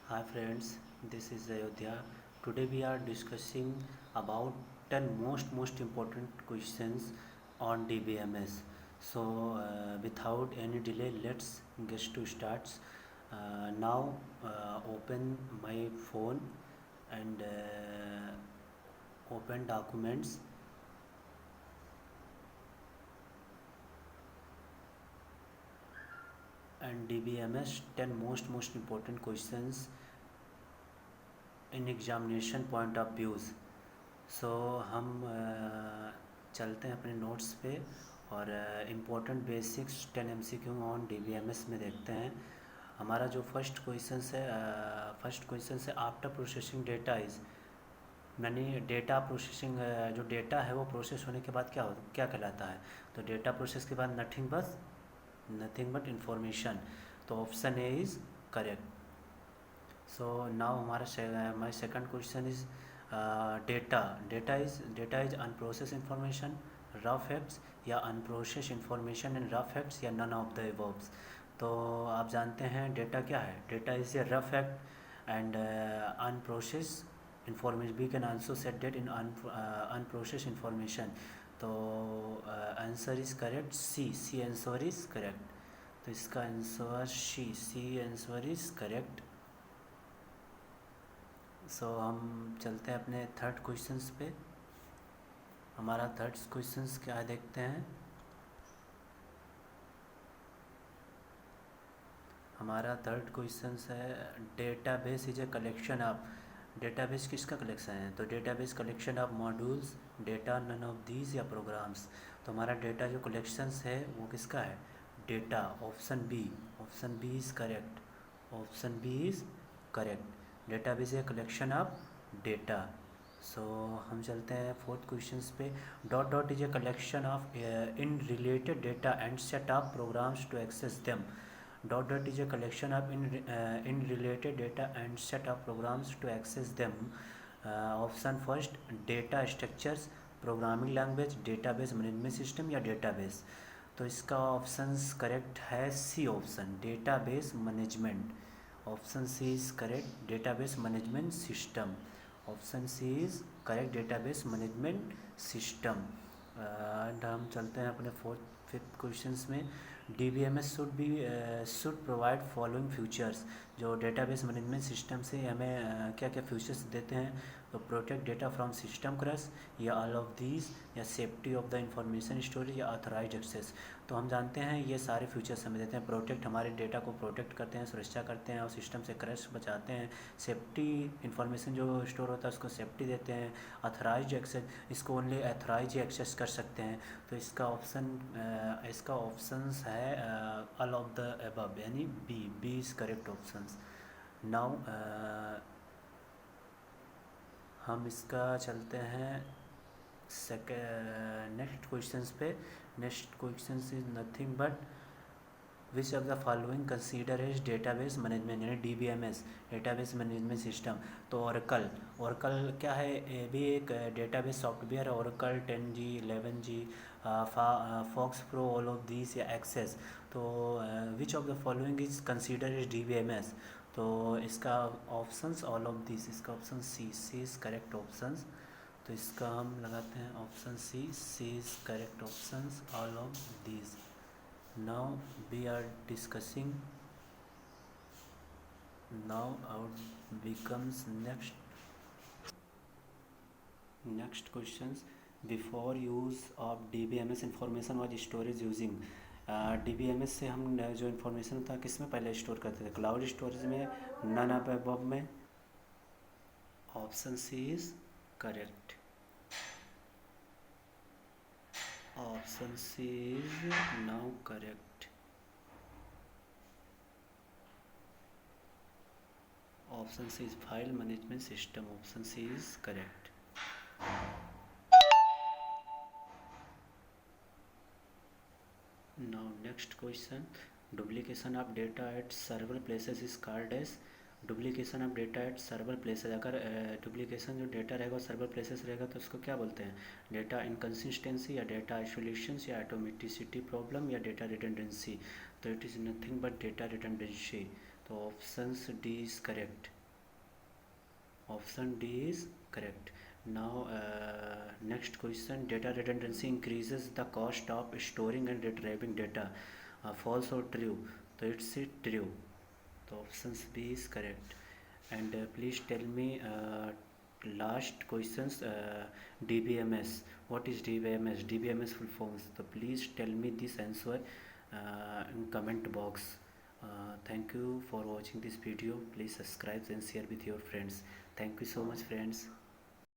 Hi friends, this is Ayodhya. Today we are discussing about 10 most important questions on DBMS. So without any delay, let's get to start. Now open my phone and open documents and DBMS 10 most important questions in examination point of views. सो हम चलते हैं अपने notes पे और important basics 10 MCQ on DBMS में देखते हैं। हमारा जो फर्स्ट क्वेश्चन है आफ्टर प्रोसेसिंग डेटा इज़ यानी डेटा प्रोसेसिंग जो डेटा है वो प्रोसेस होने के बाद क्या कहलाता है। तो डेटा प्रोसेस के बाद नथिंग बट इंफॉर्मेशन। तो option A is correct. So now हमारा my second question is data is unprocess information, rough facts या unprocess information and rough facts या नन ऑफ द एबव्स। तो आप जानते हैं डेटा क्या है। Data is a rough fact and unprocess information. We can also set date in unprocess information. तो answer is correct C answer is correct. तो इसका answer C answer is correct. So हम चलते हैं अपने थर्ड क्वेश्चंस पे। हमारा third questions क्या है देखते हैं। हमारा थर्ड क्वेश्चन है database is a collection of. Database किसका कलेक्शन है। तो database collection of modules, data, none of these या प्रोग्राम्स। तो हमारा डेटा जो कलेक्शंस है वो किसका है। Data. Option B is correct. Option B is correct. Database है कलेक्शन ऑफ डेटा। सो हम चलते हैं फोर्थ क्वेश्चंस पे। Dot is a collection of in related data and set of programs to access them. Dot is a collection of in related data and set of programs to access them. Option first data structures, programming language, database management system या database. तो इसका option correct है C option database management. Option C is correct database management system. Option C is correct database management system. And हम चलते हैं अपने fifth questions में। DBMS should provide following features. जो डेटाबेस मैनेजमेंट सिस्टम से हमें क्या क्या फीचर्स देते हैं। तो protect data from system crash या ऑल ऑफ दीज या safety of the information storage या ऑथराइज्ड एक्सेस। तो हम जानते हैं ये सारे फीचर्स हमें देते हैं। प्रोटेक्ट हमारे डेटा को प्रोटेक्ट करते हैं, सुरक्षा करते हैं और सिस्टम से क्रैश बचाते हैं। सेफ्टी इंफॉर्मेशन जो स्टोर होता है उसको सेफ्टी देते हैं। ऑथराइज्ड एक्सेस इसको ओनली ऑथराइज एक्सेस कर सकते हैं। तो इसका ऑप्शन है ऑल ऑफ द अबव यानी B is correct option. Now हम इसका चलते हैं नेक्स्ट क्वेश्चंस पे। Next question is nothing but which of the following consider as database management यानी DBMS डेटाबेस मैनेजमेंट सिस्टम। तो ओरेकल क्या है। ये भी एक डेटाबेस सॉफ्टवेयर है। Oracle 10G 11G FoxPro all of this या एक्सेस। तो which of the following is consider as DBMS। तो इसका ऑप्शंस ऑल ऑफ दिस। इसका option C is correct options. तो इसका हम लगाते हैं option C is correct options all of this. Now we are discussing. Now out becomes next questions. Before use of DBMS information was storage using DBMS से हम जो information था किस में पहले स्टोर करते थे। क्लाउड स्टोरेज में, नन ऑफ अबव में। Option C is correct. Option C is now correct. Option C is file management system. Option C is correct. Now next question. Duplication of data at server places is called as. Duplication of data at server places. अगर duplication जो data रहेगा server places रहेगा तो उसको क्या बोलते हैं। Data inconsistency या डेटा आइसोलेशन या ऑटोमेटिसिटी प्रॉब्लम या डेटा रिडंडेंसी। तो it is nothing but data redundancy. तो option D is correct. Option D is correct. Now next question, data redundancy increases the cost of storing and retrieving data. False or true? So it's true. The options B is correct. And please tell me last questions, DBMS. What is DBMS? DBMS full forms. So please tell me this answer in comment box. Thank you for watching this video. Please subscribe and share with your friends. Thank you so much, friends.